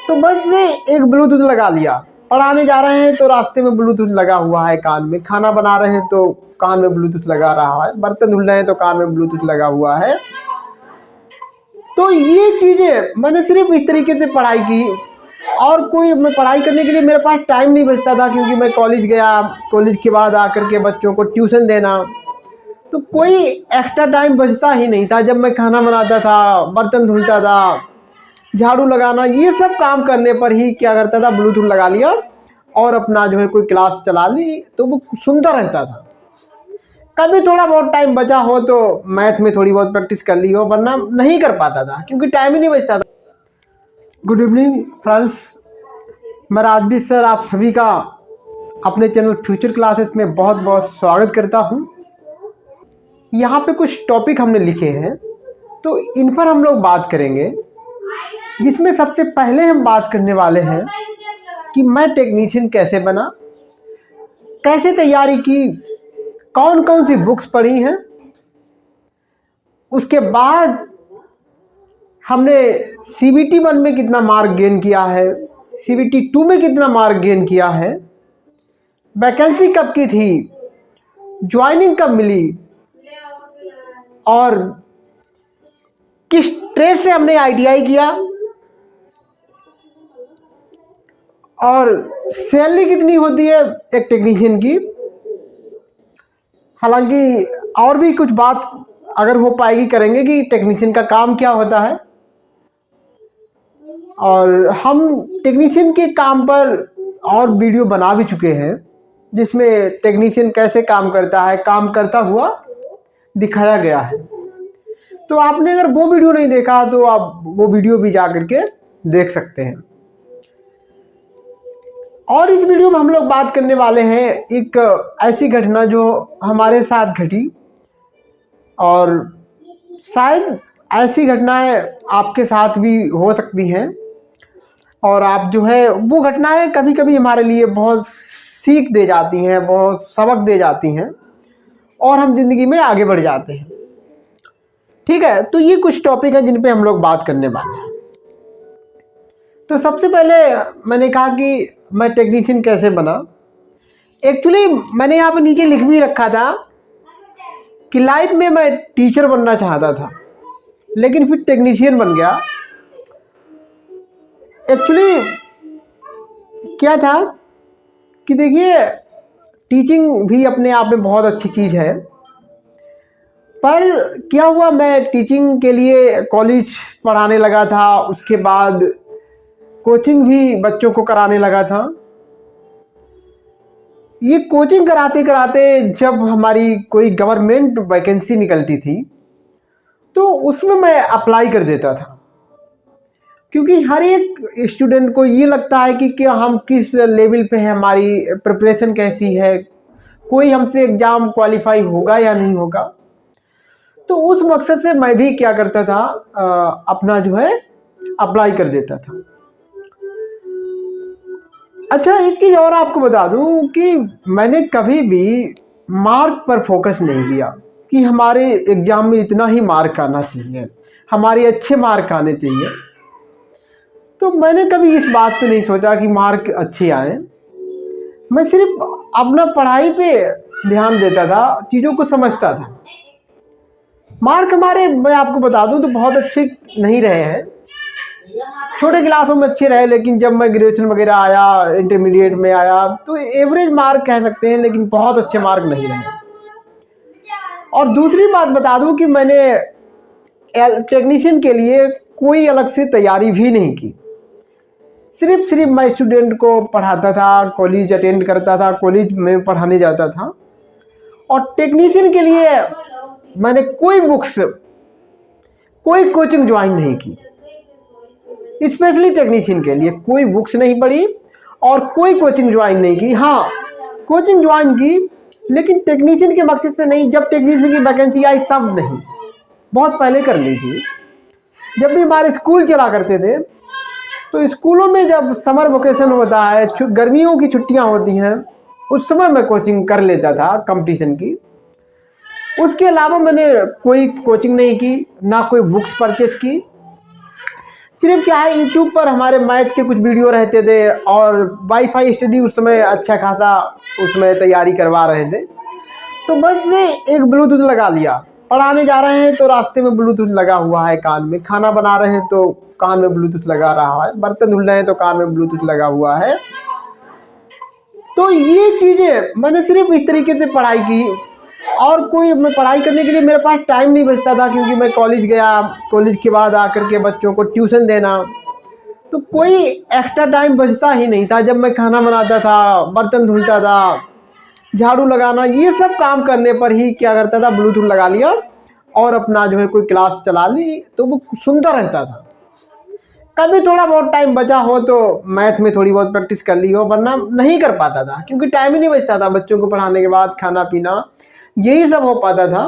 तो बस एक ब्लूटूथ लगा लिया, पढ़ाने जा रहे हैं तो रास्ते में ब्लूटूथ लगा हुआ है कान में, खाना बना रहे हैं तो कान में ब्लूटूथ लगा रहा है, बर्तन धुल रहे हैं तो कान में ब्लूटूथ लगा हुआ है। तो ये चीज़ें मैंने सिर्फ इस तरीके से पढ़ाई की, और कोई मैं पढ़ाई करने के लिए मेरे पास टाइम नहीं बचता था, क्योंकि मैं कॉलेज गया, कॉलेज के बाद आकर के बच्चों को ट्यूशन देना, तो कोई एक्स्ट्रा टाइम बचता ही नहीं था। जब मैं खाना बनाता था, बर्तन धुलता था, झाड़ू लगाना, ये सब काम करने पर ही क्या करता था, ब्लूटूथ लगा लिया और अपना जो है कोई क्लास चला ली, तो वो सुनता रहता था। कभी थोड़ा बहुत टाइम बचा हो तो मैथ में थोड़ी बहुत प्रैक्टिस कर ली हो, वरना नहीं कर पाता था क्योंकि टाइम ही नहीं बचता था। गुड इवनिंग फ्रेंड्स, मैं राजवीर सर आप सभी का अपने चैनल फ्यूचर क्लासेस में बहुत बहुत स्वागत करता हूं। यहाँ पे कुछ टॉपिक हमने लिखे हैं तो इन पर हम लोग बात करेंगे, जिसमें सबसे पहले हम बात करने वाले हैं कि मैं टेक्नीशियन कैसे बना, कैसे तैयारी की, कौन कौन सी बुक्स पढ़ी हैं, उसके बाद हमने CBT 1 में कितना मार्क गेन किया है, CBT 2 में कितना मार्क गेन किया है, वैकेंसी कब की थी, ज्वाइनिंग कब मिली, और किस ट्रेड से हमने ITI किया, और सैलरी कितनी होती है एक टेक्नीशियन की। हालांकि और भी कुछ बात अगर हो पाएगी करेंगे कि टेक्नीशियन का काम क्या होता है, और हम टेक्नीशियन के काम पर और वीडियो बना भी चुके हैं, जिसमें टेक्नीशियन कैसे काम करता है, काम करता हुआ दिखाया गया है। तो आपने अगर वो वीडियो नहीं देखा तो आप वो वीडियो भी जा करके देख सकते हैं। और इस वीडियो में हम लोग बात करने वाले हैं एक ऐसी घटना जो हमारे साथ घटी, और शायद ऐसी घटनाएं आपके साथ भी हो सकती हैं, और आप जो है वो घटनाएं कभी कभी हमारे लिए बहुत सीख दे जाती हैं, बहुत सबक दे जाती हैं, और हम जिंदगी में आगे बढ़ जाते हैं। ठीक है, तो ये कुछ टॉपिक है जिन पे हम लोग बात करने वाले हैं। तो सबसे पहले मैंने कहा कि मैं टेक्नीशियन कैसे बना। एक्चुअली मैंने यहाँ पर नीचे लिख भी रखा था कि लाइफ में मैं टीचर बनना चाहता था, लेकिन फिर टेक्नीशियन बन गया। एक्चुअली क्या था कि देखिए, टीचिंग भी अपने आप में बहुत अच्छी चीज़ है, पर क्या हुआ, मैं टीचिंग के लिए कॉलेज पढ़ाने लगा था, उसके बाद कोचिंग भी बच्चों को कराने लगा था। ये कोचिंग कराते कराते जब हमारी कोई गवर्नमेंट वैकेंसी निकलती थी तो उसमें मैं अप्लाई कर देता था, क्योंकि हर एक स्टूडेंट को ये लगता है कि क्या हम किस लेवल पे है, हमारी प्रिपरेशन कैसी है, कोई हमसे एग्ज़ाम क्वालिफाई होगा या नहीं होगा। तो उस मकसद से मैं भी क्या करता था, अपना जो है अप्लाई कर देता था। अच्छा, एक चीज़ और आपको बता दूं कि मैंने कभी भी मार्क पर फोकस नहीं किया कि हमारे एग्ज़ाम में इतना ही मार्क आना चाहिए, हमारे अच्छे मार्क आने चाहिए। तो मैंने कभी इस बात पे नहीं सोचा कि मार्क अच्छे आए। मैं सिर्फ अपना पढ़ाई पे ध्यान देता था, चीज़ों को समझता था। मार्क हमारे, मैं आपको बता दूं तो बहुत अच्छे नहीं रहे हैं, छोटे क्लासों में अच्छे रहे, लेकिन जब मैं ग्रेजुएशन वगैरह आया, इंटरमीडिएट में आया, तो एवरेज मार्क कह सकते हैं, लेकिन बहुत अच्छे मार्क नहीं रहे। और दूसरी बात बता दूं कि मैंने टेक्नीशियन के लिए कोई अलग से तैयारी भी नहीं की। सिर्फ मैं स्टूडेंट को पढ़ाता था, कॉलेज अटेंड करता था, कॉलेज में पढ़ाने जाता था, और टेक्नीशियन के लिए मैंने कोई बुक्स, कोई कोचिंग ज्वाइन नहीं की। स्पेशली टेक्नीशियन के लिए कोई बुक्स नहीं पढ़ी और कोई कोचिंग ज्वाइन नहीं की। हाँ, कोचिंग ज्वाइन की, लेकिन टेक्नीशियन के मकसद से नहीं। जब टेक्नीशियन की वैकेंसी आई तब नहीं, बहुत पहले कर ली थी। जब भी हमारे स्कूल चला करते थे तो स्कूलों में जब समर वेकेशन होता है, गर्मियों की छुट्टियां होती हैं, उस समय मैं कोचिंग कर लेता था कंपटीशन की। उसके अलावा मैंने कोई कोचिंग नहीं की, ना कोई बुक्स परचेस की। सिर्फ क्या है, यूट्यूब पर हमारे मैथ के कुछ वीडियो रहते थे और वाईफाई स्टडी उस समय अच्छा खासा उसमें तैयारी करवा रहे थे। तो बस एक ब्लूटूथ लगा लिया, पढ़ाने जा रहे हैं तो रास्ते में ब्लूटूथ लगा हुआ है कान में, खाना बना रहे हैं तो कान में ब्लूटूथ लगा रहा है, बर्तन धुल रहे हैं तो कान में ब्लूटूथ लगा हुआ है। तो ये चीज़ें मैंने सिर्फ इस तरीके से पढ़ाई की, और कोई मैं पढ़ाई करने के लिए मेरे पास टाइम नहीं बचता था, क्योंकि मैं कॉलेज गया, कॉलेज के बाद आकर के बच्चों को ट्यूशन देना, तो कोई एक्स्ट्रा टाइम बचता ही नहीं था। जब मैं खाना बनाता था, बर्तन धुलता था, झाड़ू लगाना, ये सब काम करने पर ही क्या करता था, ब्लूटूथ लगा लिया और अपना जो है कोई क्लास चला ली, तो वो सुनता रहता था। कभी थोड़ा बहुत टाइम बचा हो तो मैथ में थोड़ी बहुत प्रैक्टिस कर ली हो, वरना नहीं कर पाता था, क्योंकि टाइम ही नहीं बचता था। बच्चों को पढ़ाने के बाद खाना पीना यही सब हो पाता था,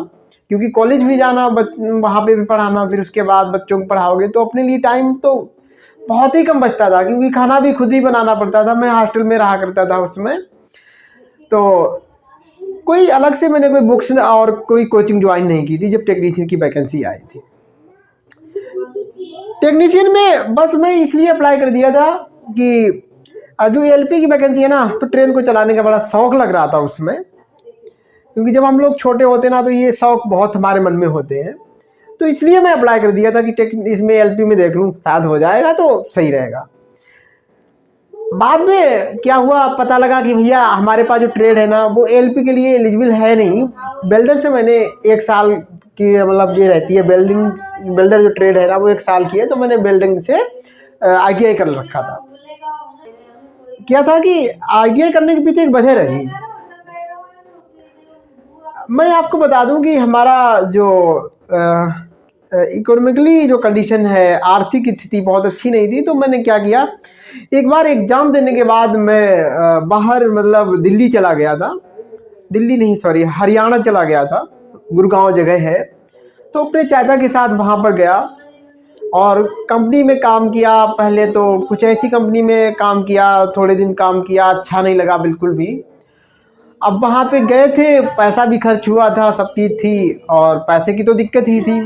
क्योंकि कॉलेज भी जाना, वहाँ पे भी पढ़ाना, फिर उसके बाद बच्चों को पढ़ाओगे तो अपने लिए टाइम तो बहुत ही कम बचता था, क्योंकि खाना भी खुद ही बनाना पड़ता था। मैं हॉस्टल में रहा करता था उसमें, तो कोई अलग से मैंने कोई बुक्स और कोई कोचिंग ज्वाइन नहीं की थी जब टेक्नीशियन की वैकेंसी आई थी। टेक्नीशियन में बस मैं इसलिए अप्लाई कर दिया था कि जो एलपी की वैकेंसी है ना, तो ट्रेन को चलाने का बड़ा शौक लग रहा था उसमें, क्योंकि जब हम लोग छोटे होते ना तो ये शौक बहुत हमारे मन में होते हैं, तो इसलिए मैं अप्लाई कर दिया था कि इसमें एलपी में देख लूँ, शायद हो जाएगा तो सही रहेगा। बाद में क्या हुआ, पता लगा कि भैया हमारे पास जो ट्रेड है ना वो एलपी के लिए एलिजिबल है नहीं। वेल्डर से मैंने 1 साल की मतलब ये रहती है, वेल्डर जो ट्रेड है ना वो 1 साल की है, तो मैंने वेल्डिंग से आईटीआई कर रखा था। क्या था कि आईटीआई करने के पीछे एक वजह रही। मैं आपको बता दूं कि हमारा जो इकोनॉमिकली जो कंडीशन है, आर्थिक स्थिति बहुत अच्छी नहीं थी। तो मैंने क्या किया, एक बार एग्ज़ाम देने के बाद मैं बाहर मतलब दिल्ली चला गया था, दिल्ली नहीं सॉरी हरियाणा चला गया था, गुड़गांव जगह है। तो अपने चाचा के साथ वहाँ पर गया और कंपनी में काम किया। पहले तो कुछ ऐसी कंपनी में काम किया, थोड़े दिन काम किया, अच्छा नहीं लगा बिल्कुल भी। अब वहाँ पे गए थे, पैसा भी खर्च हुआ था, सब चीज़ थी और पैसे की तो दिक्कत ही थी।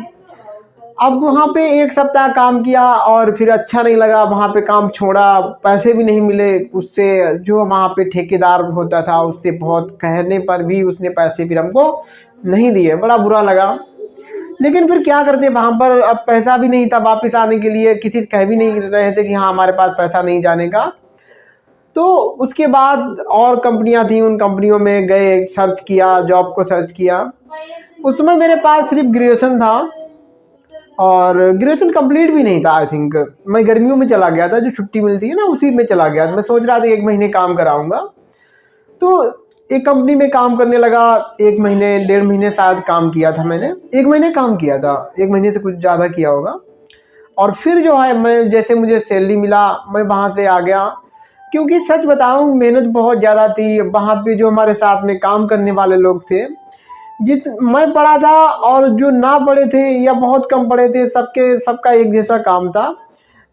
अब वहाँ पे 1 सप्ताह काम किया और फिर अच्छा नहीं लगा, वहाँ पे काम छोड़ा, पैसे भी नहीं मिले उससे। जो वहाँ पे ठेकेदार होता था उससे बहुत कहने पर भी उसने पैसे फिर हमको नहीं दिए, बड़ा बुरा लगा। लेकिन फिर क्या करते, वहाँ पर अब पैसा भी नहीं था वापस आने के लिए, किसी से कह भी नहीं रहे थे कि हाँ हमारे पास पैसा नहीं जाने का। तो उसके बाद और कंपनियां थी, उन कंपनियों में गए, सर्च किया, जॉब को सर्च किया। उस समय मेरे पास सिर्फ ग्रेजुएशन था और ग्रेजुएशन कंप्लीट भी नहीं था। आई थिंक मैं गर्मियों में चला गया था, जो छुट्टी मिलती है ना उसी में चला गया था। मैं सोच रहा था 1 महीने काम कराऊंगा, तो एक कंपनी में काम करने लगा। 1 महीने 1.5 महीने शायद काम किया था मैंने, 1 महीने काम किया था, 1 महीने से कुछ ज़्यादा किया होगा। और फिर जो है मैं जैसे मुझे सैलरी मिला मैं वहाँ से आ गया, क्योंकि सच बताऊँ मेहनत बहुत ज़्यादा थी। वहाँ पे जो हमारे साथ में काम करने वाले लोग थे, मैं पढ़ा था और जो ना पढ़े थे या बहुत कम पढ़े थे, सबका एक जैसा काम था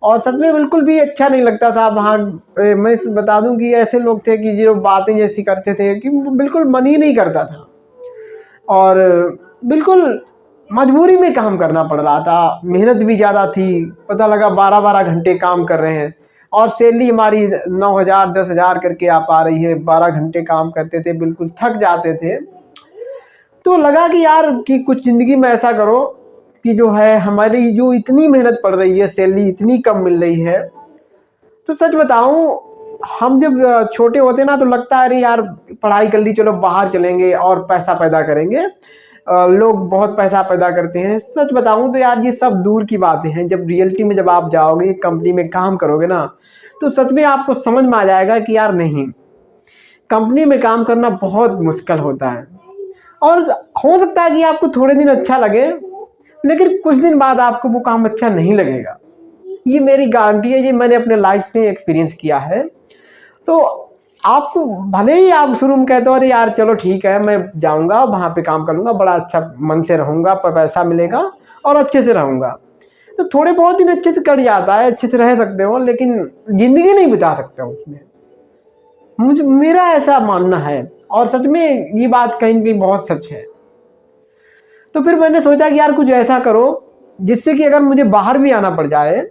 और सच में बिल्कुल भी अच्छा नहीं लगता था वहाँ। मैं बता दूं कि ऐसे लोग थे कि जो बातें जैसी करते थे कि बिल्कुल मन ही नहीं करता था और बिल्कुल मजबूरी में काम करना पड़ रहा था। मेहनत भी ज़्यादा थी, पता लगा 12-12 घंटे काम कर रहे हैं और सैलरी हमारी 9,000 10,000 करके आ पा रही है। 12 घंटे काम करते थे, बिल्कुल थक जाते थे। तो लगा कि यार कि कुछ ज़िंदगी में ऐसा करो कि जो है हमारी जो इतनी मेहनत पड़ रही है, सैलरी इतनी कम मिल रही है। तो सच बताऊं, हम जब छोटे होते ना तो लगता है अरे यार पढ़ाई कर ली, चलो बाहर चलेंगे और पैसा पैदा करेंगे। लोग बहुत पैसा पैदा करते हैं। सच बताऊं तो यार ये सब दूर की बातें हैं। जब रियलिटी में जब आप जाओगे, कंपनी में काम करोगे ना, तो सच में आपको समझ में आ जाएगा कि यार नहीं, कंपनी में काम करना बहुत मुश्किल होता है। और हो सकता है कि आपको थोड़े दिन अच्छा लगे, लेकिन कुछ दिन बाद आपको वो काम अच्छा नहीं लगेगा। ये मेरी गारंटी है, ये मैंने अपने लाइफ में एक्सपीरियंस किया है। तो आपको भले ही आप शुरू में कहते हो अरे यार चलो ठीक है मैं जाऊंगा वहाँ पे काम करूंगा, बड़ा अच्छा मन से रहूंगा, पैसा मिलेगा और अच्छे से रहूंगा, तो थोड़े बहुत दिन अच्छे से कट जाता है, अच्छे से रह सकते हो, लेकिन ज़िंदगी नहीं बिता सकते हो उसमें। मेरा ऐसा मानना है और सच में ये बात कहीं ना कहीं बहुत सच है। तो फिर मैंने सोचा कि यार कुछ ऐसा करो जिससे कि अगर मुझे बाहर भी आना पड़ जाए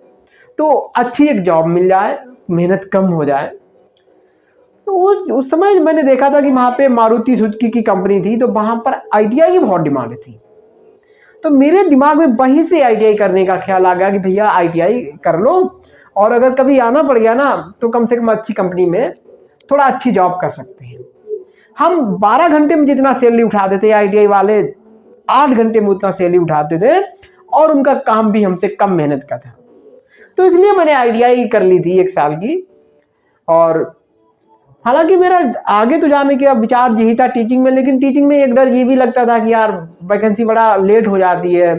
तो अच्छी एक जॉब मिल जाए, मेहनत कम हो जाए। तो उस समय मैंने देखा था कि वहाँ पे मारुति सुजुकी की कंपनी थी, तो वहाँ पर ITI की बहुत डिमांड थी। तो मेरे दिमाग में वहीं से ITI करने का ख्याल आ गया कि भैया ITI कर लो, और अगर कभी आना पड़ गया ना तो कम से कम अच्छी कंपनी में थोड़ा अच्छी जॉब कर सकते हैं। हम 12 घंटे में जितना सैलरी उठाते थे, ITI वाले 8 घंटे में उतना सैलरी उठाते थे, और उनका काम भी हमसे कम मेहनत का था। तो इसलिए मैंने ITI कर ली थी 1 साल की। और हालांकि मेरा आगे तो जाने का विचार यही था टीचिंग में, लेकिन टीचिंग में एक डर ये भी लगता था कि यार वैकेंसी बड़ा लेट हो जाती है,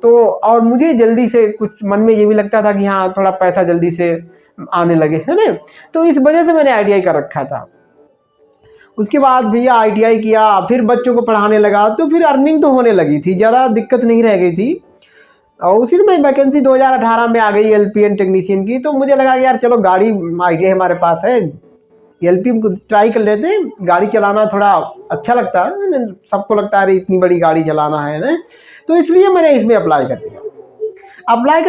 तो और मुझे जल्दी से कुछ मन में ये भी लगता था कि हाँ थोड़ा पैसा जल्दी से आने लगे, है ना। तो इस वजह से मैंने ITI कर रखा था। उसके बाद भैया ITI किया, फिर बच्चों को पढ़ाने लगा, तो फिर अर्निंग तो होने लगी थी, ज़्यादा दिक्कत नहीं रह गई थी। और उसी समय वैकेंसी 2018 में आ गई LPN टेक्नीशियन की। तो मुझे लगा कि यार चलो गाड़ी ITI हमारे पास है, LP को ट्राई कर लेते हैं। गाड़ी चलाना थोड़ा अच्छा लगता है, सबको लगता है इतनी बड़ी गाड़ी चलाना है ना, तो इसलिए मैंने इसमें अप्लाई कर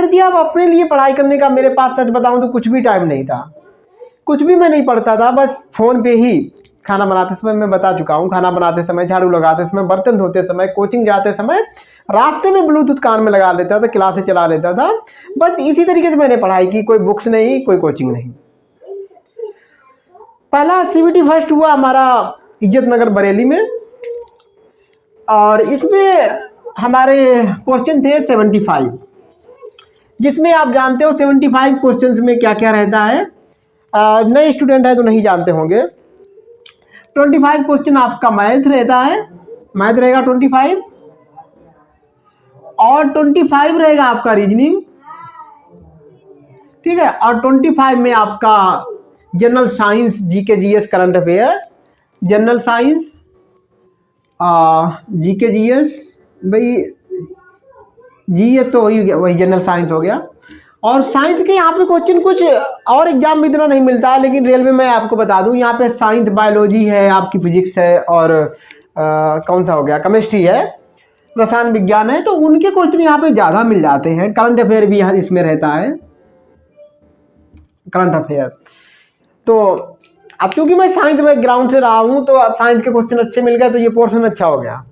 दिया। अब अपने लिए पढ़ाई करने का मेरे पास सच बताऊं तो कुछ भी टाइम नहीं था, कुछ भी मैं नहीं पढ़ता था, बस फ़ोन पे ही खाना बनाते समय, मैं बता चुका हूँ, खाना बनाते समय, झाड़ू लगाते समय, बर्तन धोते समय, कोचिंग जाते समय, रास्ते में ब्लूटूथ कान में लगा लेता था, क्लासें चला लेता था। बस इसी तरीके से मैंने पढ़ाई की, कोई बुक्स नहीं, कोई कोचिंग नहीं। पहला CBT फर्स्ट हुआ हमारा इज्जत नगर बरेली में, और इसमें हमारे क्वेश्चन थे 75, जिसमें आप जानते हो 75 क्वेश्चंस में क्या क्या रहता है। नए स्टूडेंट है तो नहीं जानते होंगे। 25 क्वेश्चन आपका मैथ रहता है, मैथ रहेगा 25, और 25 रहेगा आपका रीजनिंग, ठीक है। और 25 में आपका general science, GK GS current affair, general science, GK GS, भाई GS तो वही जनरल साइंस हो गया। और साइंस के यहाँ पे क्वेश्चन कुछ और एग्जाम में इतना नहीं मिलता है, लेकिन रेलवे में आपको बता दूं यहाँ पे साइंस, बायोलॉजी है, आपकी फिजिक्स है, और कौन सा हो गया, केमिस्ट्री है, रसायन विज्ञान है, तो उनके क्वेश्चन यहाँ पे ज़्यादा मिल जाते हैं। करंट अफेयर भी इसमें रहता है, करंट अफेयर। तो अब चूंकि मैं साइंस बैकग्राउंड से रहा हूँ, तो साइंस के क्वेश्चन अच्छे मिल गए, तो ये पोर्शन अच्छा हो गया।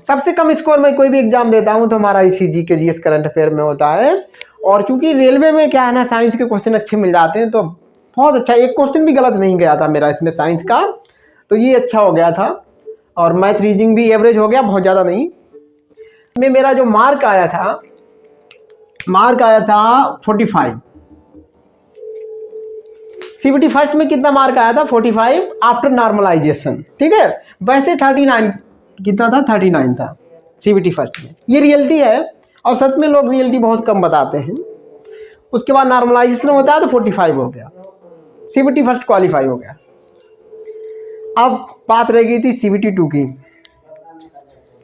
सबसे कम स्कोर में कोई भी एग्जाम देता हूँ तो हमारा इसी GK GS करंट अफेयर में होता है। और क्योंकि रेलवे में क्या है ना, साइंस के क्वेश्चन अच्छे मिल जाते हैं, तो बहुत अच्छा, एक क्वेश्चन भी गलत नहीं गया था मेरा इसमें साइंस का, तो ये अच्छा हो गया था। और मैथ रीजनिंग भी एवरेज हो गया, बहुत ज़्यादा नहीं। में मेरा जो मार्क आया था 45। CBT फर्स्ट में कितना मार्क आया था, 45 आफ्टर नॉर्मलाइजेशन, ठीक है। वैसे 39 कितना था, 39 था CBT फर्स्ट में। ये रियलिटी है, और सच में लोग रियलिटी बहुत कम बताते हैं। उसके बाद नॉर्मलाइजेशन होता है तो 45 हो गया, CBT फर्स्ट क्वालिफाई हो गया। अब बात रह गई थी CBT 2 की।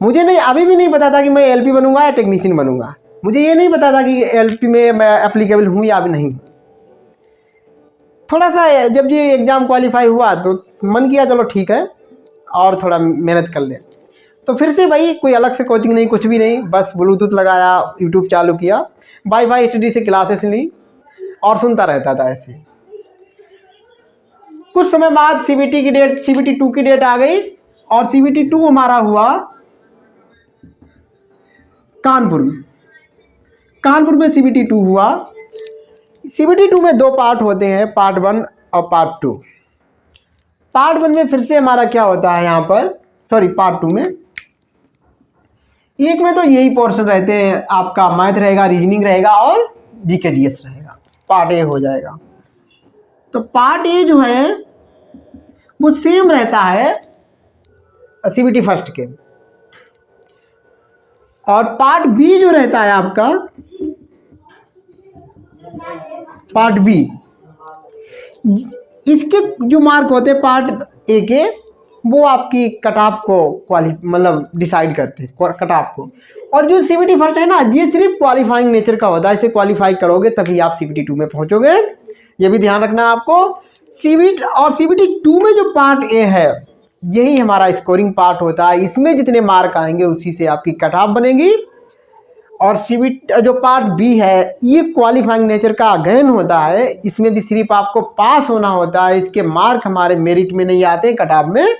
मुझे नहीं, अभी भी नहीं पता था कि मैं LP बनूंगा या टेक्नीशियन बनूंगा। मुझे ये नहीं पता था कि LP में मैं एप्लीकेबल हूँ या भी नहीं। थोड़ा सा जब ये एग्ज़ाम क्वालिफाई हुआ तो मन किया चलो ठीक है, और थोड़ा मेहनत कर ले। तो फिर से भाई कोई अलग से कोचिंग नहीं, कुछ भी नहीं, बस ब्लूटूथ लगाया, यूट्यूब चालू किया, बाय स्टडी से क्लासेस ली, और सुनता रहता था ऐसे। कुछ समय बाद CBT 2 की डेट आ गई, और CBT 2 हमारा हुआ कानपुर में CBT 2 हुआ। CBT 2 में 2 पार्ट होते हैं, पार्ट 1 और पार्ट 2। पार्ट 1 में फिर से हमारा क्या होता है यहाँ पर, पार्ट 2 में, एक में तो यही पोर्शन रहते हैं, आपका मैथ रहेगा, रीजनिंग रहेगा, और GK GS रहेगा, पार्ट A हो जाएगा। तो पार्ट A जो है वो सेम रहता है CBT फर्स्ट के, और पार्ट B जो रहता है आपका, पार्ट B, इसके जो मार्क होते हैं पार्ट A के, वो आपकी कट ऑफ को मतलब डिसाइड करते हैं, कट ऑफ को। और जो CBT फर्स्ट है ना, ये सिर्फ क्वालिफाइंग नेचर का होता है, इसे क्वालिफाई करोगे तभी आप CBT 2 में पहुंचोगे, ये भी ध्यान रखना आपको। CBT 2 में जो पार्ट A है, यही हमारा स्कोरिंग पार्ट होता है। इसमें जितने मार्क आएंगे उसी से आपकी कट ऑफ बनेगी। और CBT जो पार्ट बी है ये क्वालिफाइंग नेचर का अध्ययन होता है, इसमें भी सिर्फ आपको पास होना होता है, इसके मार्क हमारे मेरिट में नहीं आते, कट ऑफ में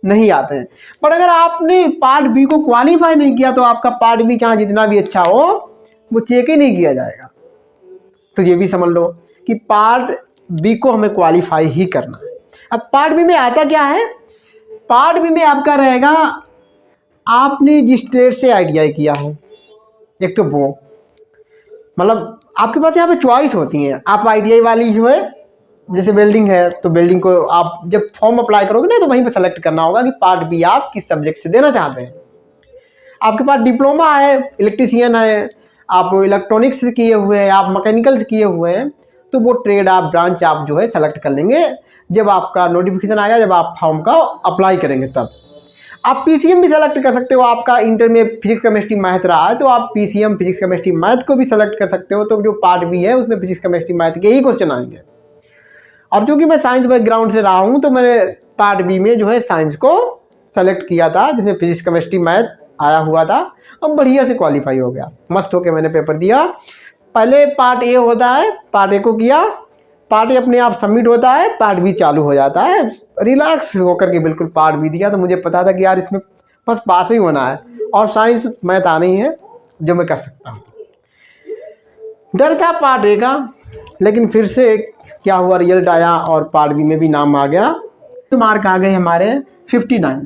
नहीं आते हैं। पर अगर आपने पार्ट बी को क्वालिफाई नहीं किया तो आपका पार्ट बी चाहे जितना भी अच्छा हो वो चेक ही नहीं किया जाएगा। तो ये भी समझ लो कि पार्ट बी को हमें क्वालिफाई ही करना है। अब पार्ट बी में आता क्या है, पार्ट बी में आपका रहेगा आपने जिस ट्रेड से ITI किया हो, एक तो वो मतलब आपके पास यहाँ पे चॉइस होती हैं। आप ITI वाली जो है जैसे वेल्डिंग है तो वेल्डिंग को आप जब फॉर्म अप्लाई करोगे ना तो वहीं पे सेलेक्ट करना होगा कि पार्ट बी आप किस सब्जेक्ट से देना चाहते हैं। आपके पास डिप्लोमा है, इलेक्ट्रीशियन है, आप इलेक्ट्रॉनिक्स से किए हुए हैं, आप मैकेनिकल से किए हुए हैं, तो वो ट्रेड आप ब्रांच आप जो है सेलेक्ट कर लेंगे जब आपका नोटिफिकेशन आएगा, जब आप फॉर्म का अप्लाई करेंगे तब। आप PCM भी सेलेक्ट कर सकते हो, आपका इंटर में फिजिक्स केमिस्ट्री मैथ रहा है तो आप PCM फिजिक्स केमिस्ट्री मैथ को भी सेलेक्ट कर सकते हो। तो जो पार्ट बी है उसमें फिजिक्स केमिस्ट्री मैथ के ही क्वेश्चन आएंगे। और चूंकि मैं साइंस बैकग्राउंड से रहा हूँ तो मैंने पार्ट बी में जो है साइंस को सेलेक्ट किया था, जिसमें फिजिक्स केमिस्ट्री मैथ आया हुआ था और बढ़िया से क्वालिफाई हो गया, मस्त होके मैंने पेपर दिया। पहले पार्ट ए होता है, पार्ट ए को किया, पार्ट ए अपने आप सबमिट होता है, पार्ट बी चालू हो जाता है। रिलैक्स होकर के बिल्कुल पार्ट बी दिया। तो मुझे पता था कि यार इसमें बस पास ही होना है और साइंस मैथ आना ही है जो मैं कर सकता हूँ। डर था पार्ट ए का, लेकिन फिर से क्या हुआ, रिजल्ट आया और पार्ट बी में भी नाम आ गया। तो मार्क आ गए हमारे 59।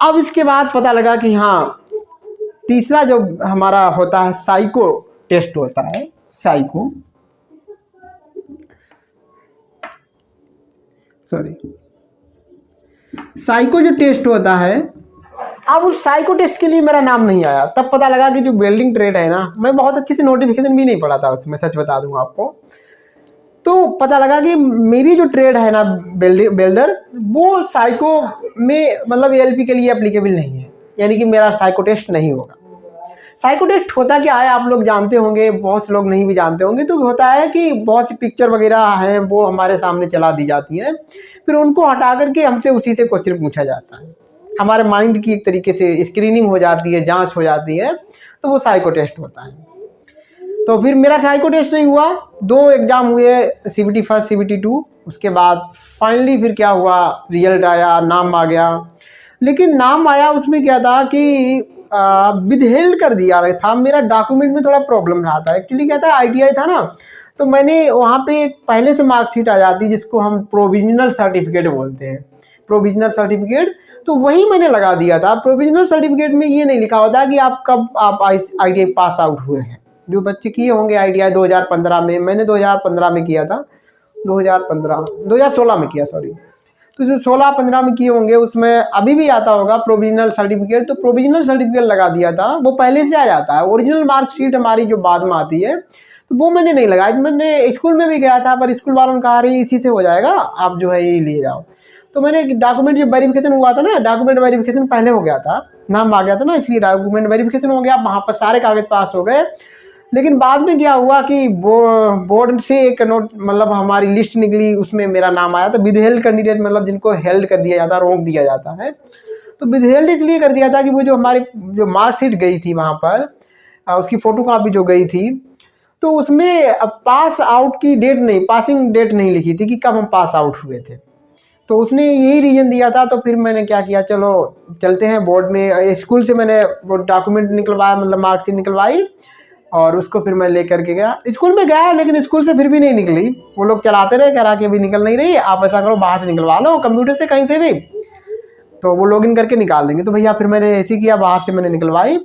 अब इसके बाद पता लगा कि हाँ तीसरा जो हमारा होता है साइको टेस्ट होता है, साइको जो टेस्ट होता है। अब उस साइको टेस्ट के लिए मेरा नाम नहीं आया। तब पता लगा कि जो वेल्डिंग ट्रेड है ना, मैं बहुत अच्छे से नोटिफिकेशन भी नहीं पढ़ा था उसमें, सच बता दूं आपको। तो पता लगा कि मेरी जो ट्रेड है ना वेल्डर, वो साइको में मतलब ALP के लिए एप्लीकेबल नहीं है, यानी कि मेरा साइको टेस्ट नहीं होगा। साइको टेस्ट होता क्या है आप लोग जानते होंगे, बहुत से लोग नहीं भी जानते होंगे। तो होता है कि बहुत सी पिक्चर वगैरह हैं वो हमारे सामने चला दी जाती है, फिर उनको हटा करके हमसे उसी से क्वेश्चन पूछा जाता है। हमारे माइंड की एक तरीके से स्क्रीनिंग हो जाती है, जांच हो जाती है, तो वो साइको टेस्ट होता है। तो फिर मेरा साइको टेस्ट नहीं हुआ। 2 एग्ज़ाम हुए, CBT फर्स्ट CBT 2, उसके बाद फाइनली फिर क्या हुआ, रिजल्ट आया, नाम आ गया। लेकिन नाम आया उसमें क्या था कि विदहेल्ड कर दिया था। मेरा डॉक्यूमेंट में थोड़ा प्रॉब्लम रहा था। एक्चुअली क्या था, ITI था ना, तो मैंने वहाँ पे पहले से मार्कशीट आ जाती जिसको हम प्रोविजनल सर्टिफिकेट बोलते हैं, प्रोविजनल सर्टिफिकेट, तो वही मैंने लगा दिया था। प्रोविजनल सर्टिफिकेट में ये नहीं लिखा होता कि आप कब आप ITI पास आउट हुए हैं। जो बच्चे किए होंगे ITI 2015 में, मैंने 2015 में किया था, 2016 में किया, सॉरी। तो जो 16-15 में किए होंगे उसमें अभी भी आता होगा प्रोविजनल सर्टिफिकेट, तो प्रोविजनल सर्टिफिकेट लगा दिया था। वो पहले से आ जाता है, ओरिजिनल मार्कशीट हमारी जो बाद में आती है तो वो मैंने नहीं लगाया। मैंने स्कूल में भी गया था पर स्कूल वालों ने कहा रही इसी से हो जाएगा, आप जो है ये ले जाओ। तो मैंने डॉक्यूमेंट जो वेरिफिकेशन हुआ था ना, डॉक्यूमेंट वेरिफिकेशन पहले हो गया था, नाम आ गया था ना, इसलिए डॉक्यूमेंट वेरिफिकेशन हो गया, वहाँ पर सारे कागज पास हो गए। लेकिन बाद में क्या हुआ कि बोर्ड से एक नोट मतलब हमारी लिस्ट निकली, उसमें मेरा नाम आया था विदहेल्ड कैंडिडेट, मतलब जिनको हेल्ड कर दिया जाता है, रोक दिया जाता है। तो विदहेल्ड इसलिए कर दिया था कि वो जो हमारी जो मार्कशीट गई थी वहाँ पर, उसकी फ़ोटो कापी जो गई थी, तो उसमें पास आउट की डेट नहीं, पासिंग डेट नहीं लिखी थी कि कब हम पास आउट हुए थे। तो उसने यही रीज़न दिया था। तो फिर मैंने क्या किया, चलो चलते हैं बोर्ड में। स्कूल से मैंने वो डॉक्यूमेंट निकलवाया, मतलब मार्कशीट निकलवाई और उसको फिर मैं लेकर के गया। स्कूल में गया लेकिन स्कूल से फिर भी नहीं निकली। वो लोग चलाते रहे, कह रहा कि अभी निकल नहीं रही, आप ऐसा करो बाहर से निकलवा लो कंप्यूटर से कहीं से भी, तो वो लॉगिन करके निकाल देंगे। तो भैया फिर मैंने ऐसे किया, बाहर से मैंने निकलवाई।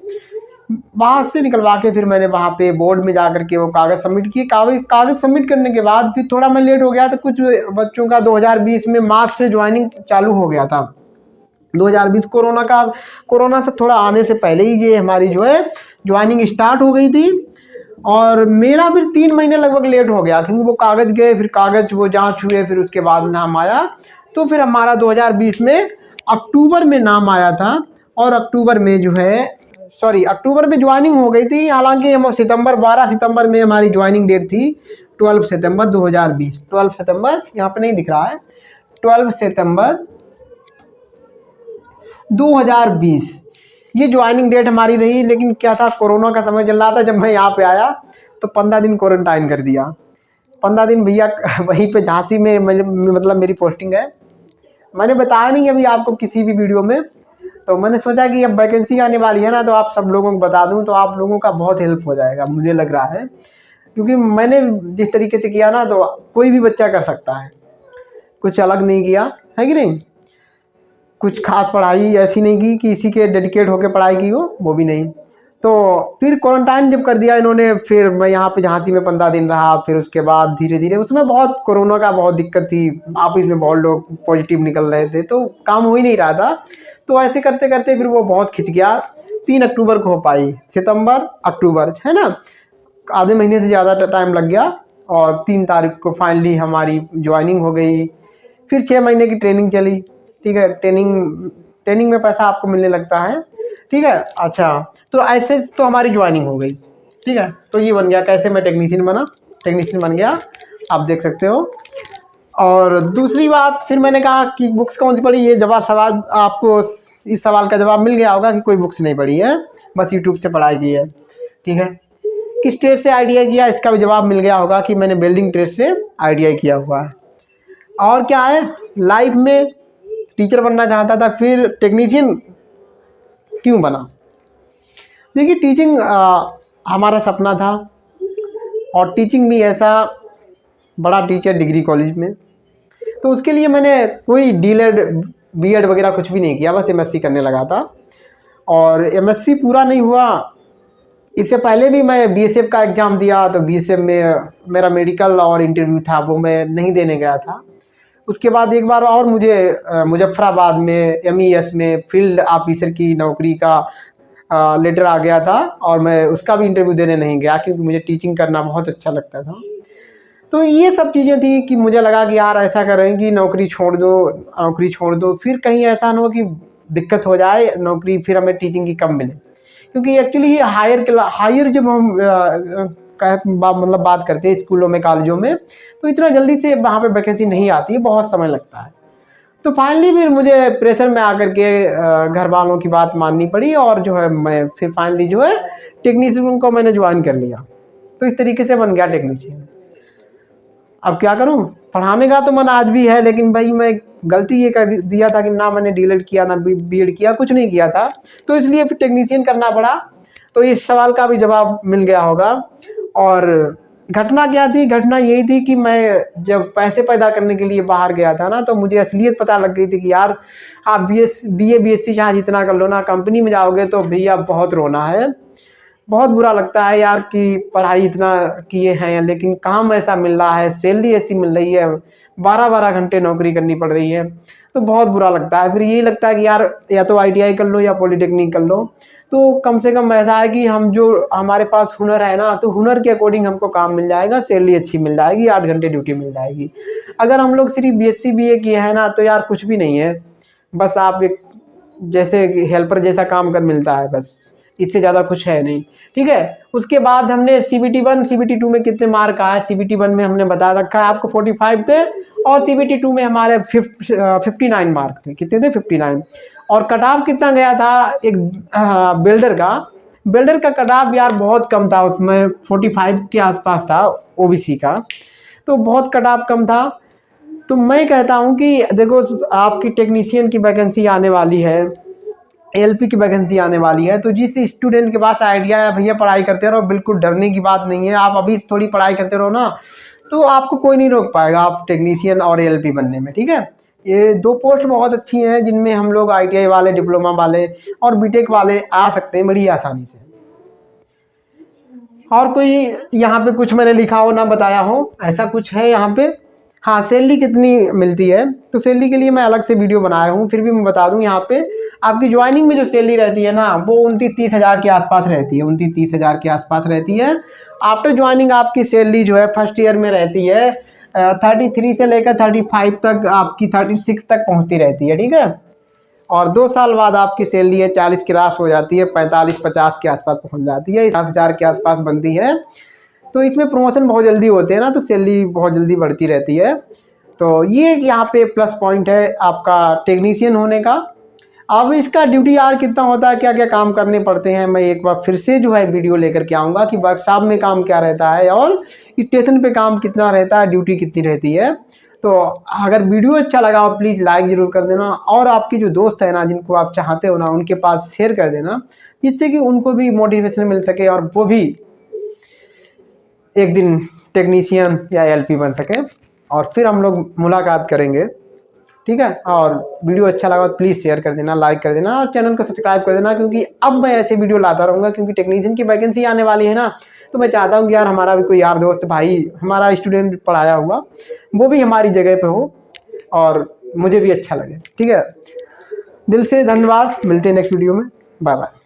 बाहर से निकलवा के फिर मैंने वहाँ पे बोर्ड में जा करके वो कागज़ सबमिट किए। कागज़ सबमिट करने के बाद फिर थोड़ा मैं लेट हो गया। तो कुछ बच्चों का 2020 में मार्च से ज्वाइनिंग चालू हो गया था। 2020 कोरोना से थोड़ा आने से पहले ही ये हमारी जो है ज्वाइनिंग स्टार्ट हो गई थी। और मेरा फिर 3 महीने लगभग लेट हो गया, क्योंकि वो कागज़ गए, फिर कागज़ वो जांच हुए, फिर उसके बाद नाम आया। तो फिर हमारा 2020 में अक्टूबर में नाम आया था। और अक्टूबर में जो है अक्टूबर में ज्वाइनिंग हो गई थी। हालांकि हम 12 सितंबर में हमारी ज्वाइनिंग डेट थी, 12 सितंबर 2020। 12 सितंबर यहाँ पे नहीं दिख रहा है, 12 सितंबर 2020 ये ज्वाइनिंग डेट हमारी रही, लेकिन क्या था, कोरोना का समय चल रहा था। जब मैं यहाँ पे आया तो 15 दिन क्वारंटाइन कर दिया। 15 दिन भैया वहीं पे झांसी में मतलब मेरी पोस्टिंग है। मैंने बताया नहीं अभी आपको किसी भी वीडियो में, तो मैंने सोचा कि अब वैकेंसी आने वाली है ना, तो आप सब लोगों को बता दूं तो आप लोगों का बहुत हेल्प हो जाएगा, मुझे लग रहा है। क्योंकि मैंने जिस तरीके से किया ना, तो कोई भी बच्चा कर सकता है, कुछ अलग नहीं किया है कि नहीं। कुछ खास पढ़ाई ऐसी नहीं की कि इसी के डेडिकेट होकर पढ़ाई की हो, वो भी नहीं। तो फिर क्वारंटाइन जब कर दिया इन्होंने, फिर मैं यहाँ पे झांसी में 15 दिन रहा। फिर उसके बाद धीरे धीरे, उसमें बहुत कोरोना का बहुत दिक्कत थी, ऑफिस में बहुत लोग पॉजिटिव निकल रहे थे, तो काम हो ही नहीं रहा था। तो ऐसे करते करते फिर वो बहुत खिंच गया। 3 अक्टूबर को हो पाई, सितंबर अक्टूबर है ना, आधे महीने से ज़्यादा टाइम लग गया। और 3 तारीख को फाइनली हमारी ज्वाइनिंग हो गई। फिर 6 महीने की ट्रेनिंग चली, ठीक है। ट्रेनिंग में पैसा आपको मिलने लगता है, ठीक है। अच्छा, तो ऐसे तो हमारी ज्वाइनिंग हो गई, ठीक है। तो ये बन गया कैसे मैं टेक्नीशियन बन गया, आप देख सकते हो। और दूसरी बात, फिर मैंने कहा कि बुक्स कौन सी पढ़ी, ये जवाब सवाल आपको इस सवाल का जवाब मिल गया होगा कि कोई बुक्स नहीं पढ़ी है, बस यूट्यूब से पढ़ाई की है, ठीक है। किस ट्रेड से आईटीआई किया, इसका भी जवाब मिल गया होगा कि मैंने वेल्डिंग ट्रेड से आईटीआई किया हुआ है। और क्या है, लाइफ में टीचर बनना चाहता था, फिर टेक्नीशियन क्यों बना। देखिए, टीचिंग हमारा सपना था, और टीचिंग भी ऐसा बड़ा टीचर डिग्री कॉलेज में। तो उसके लिए मैंने कोई डीएलएड बीएड वगैरह कुछ भी नहीं किया, बस एमएससी करने लगा था। और एमएससी पूरा नहीं हुआ, इससे पहले भी मैं बीएसएफ का एग्ज़ाम दिया। तो बीएसएफ में मेरा मेडिकल और इंटरव्यू था, वो मैं नहीं देने गया था। उसके बाद एक बार और मुझे मुजफ्फराबाद में एमईएस में फील्ड ऑफिसर की नौकरी का लेटर आ गया था, और मैं उसका भी इंटरव्यू देने नहीं गया, क्योंकि मुझे टीचिंग करना बहुत अच्छा लगता था। तो ये सब चीज़ें थी कि मुझे लगा कि यार ऐसा करें कि नौकरी छोड़ दो, फिर कहीं ऐसा ना हो कि दिक्कत हो जाए नौकरी, फिर हमें टीचिंग की कम मिले। क्योंकि एक्चुअली ये हायर जब हम मतलब बात करते हैं स्कूलों में, कॉलेजों में, तो इतना जल्दी से वहाँ पे वैकेंसी नहीं आती है, बहुत समय लगता है। तो फाइनली फिर मुझे प्रेशर में आकर के घर वालों की बात माननी पड़ी, और जो है मैं फिर फाइनली जो है टेक्नीशियन को मैंने ज्वाइन कर लिया। तो इस तरीके से बन गया टेक्नीशियन। अब क्या करूं, पढ़ाने का तो मन आज भी है, लेकिन भाई मैं गलती ये कर दिया था कि ना मैंने डीएलएड किया, ना बीएड किया, कुछ नहीं किया था, तो इसलिए फिर टेक्नीशियन करना पड़ा। तो इस सवाल का भी जवाब मिल गया होगा। और घटना क्या थी, घटना यही थी कि मैं जब पैसे पैदा करने के लिए बाहर गया था ना, तो मुझे असलियत पता लग गई थी कि यार आप बीए बीएससी चाहे जितना कर लो ना, कंपनी में जाओगे तो भैया बहुत रोना है, बहुत बुरा लगता है यार कि पढ़ाई इतना किए हैं, लेकिन काम ऐसा मिल रहा है, सैलरी ऐसी मिल रही है, 12-12 घंटे नौकरी करनी पड़ रही है, तो बहुत बुरा लगता है। फिर यही लगता है कि यार या तो आईटीआई कर लो या पॉलिटेक्निक कर लो, तो कम से कम ऐसा है कि हम जो हमारे पास हुनर है ना, तो हुनर के अकॉर्डिंग हमको काम मिल जाएगा, सैलरी अच्छी मिल जाएगी, 8 घंटे ड्यूटी मिल जाएगी। अगर हम लोग सिर्फ बीएससी बीए किए हैं ना, तो यार कुछ भी नहीं है, बस आप एक जैसे हेल्पर जैसा काम कर मिलता है, बस इससे ज़्यादा कुछ है नहीं, ठीक है। उसके बाद हमने CBT 1 CBT 2 में कितने मार्क आए, CBT 1 में हमने बता रखा है आपको 45 थे, और CBT 2 में हमारे 59 मार्क थे। कितने थे, 59। और कट ऑफ कितना गया था, एक बिल्डर का कट ऑफ यार बहुत कम था, उसमें 45 के आसपास था, ओबीसी का, तो बहुत कट ऑफ कम था। तो मैं कहता हूँ कि देखो, आपकी टेक्नीशियन की वैकेंसी आने वाली है, एलपी की वैकेंसी आने वाली है, तो जिस स्टूडेंट के पास आइडिया है भैया पढ़ाई करते रहो, बिल्कुल डरने की बात नहीं है। आप अभी थोड़ी पढ़ाई करते रहो ना, तो आपको कोई नहीं रोक पाएगा आप टेक्नीशियन और एलपी बनने में, ठीक है। ये 2 पोस्ट बहुत अच्छी हैं, जिनमें हम लोग आईटीआई वाले, डिप्लोमा वाले और बीटेक वाले आ सकते हैं बड़ी आसानी से। और कोई यहाँ पे कुछ मैंने लिखा हो ना बताया हो, ऐसा कुछ है यहाँ पे। हाँ, सैलरी कितनी मिलती है, तो सैलरी के लिए मैं अलग से वीडियो बनाया हूँ, फिर भी मैं बता दूँ यहाँ पे। आपकी ज्वाइनिंग में जो सैलरी रहती है ना, वो 29-30 हज़ार के आसपास रहती है, 29-30 हज़ार के आसपास रहती है। आफ्टर ज्वाइनिंग आपकी सैलरी जो है फर्स्ट ईयर में रहती है 33 से लेकर 35 तक, आपकी 36 तक पहुँचती रहती है, ठीक है। और 2 साल बाद आपकी सैलरी है 40 क्रॉस हो जाती है, 45-50 के आसपास पहुँच जाती है, 50 हज़ार के आसपास बनती है। तो इसमें प्रमोशन बहुत जल्दी होते हैं ना, तो सैलरी बहुत जल्दी बढ़ती रहती है। तो ये यहाँ पे प्लस पॉइंट है आपका टेक्नीशियन होने का। अब इसका ड्यूटी आवर कितना होता है, क्या क्या काम करने पड़ते हैं, मैं एक बार फिर से जो है वीडियो लेकर के आऊँगा कि वर्कशॉप में काम क्या रहता है और स्टेशन पे काम कितना रहता है, ड्यूटी कितनी रहती है। तो अगर वीडियो अच्छा लगा हो प्लीज़ लाइक ज़रूर कर देना, और आपके जो दोस्त है ना जिनको आप चाहते हो ना उनके पास शेयर कर देना, जिससे कि उनको भी मोटिवेशन मिल सके और वो भी एक दिन टेक्नीशियन या एलपी बन सके। और फिर हम लोग मुलाकात करेंगे, ठीक है। और वीडियो अच्छा लगा तो प्लीज़ शेयर कर देना, लाइक कर देना और चैनल को सब्सक्राइब कर देना, क्योंकि अब मैं ऐसे वीडियो लाता रहूँगा, क्योंकि टेक्नीशियन की वैकेंसी आने वाली है ना। तो मैं चाहता हूँ कि यार हमारा भी कोई यार दोस्त भाई, हमारा स्टूडेंट पढ़ाया हुआ, वो भी हमारी जगह पे हो और मुझे भी अच्छा लगे, ठीक है। दिल से धन्यवाद, मिलते हैं नेक्स्ट वीडियो में, बाय बाय।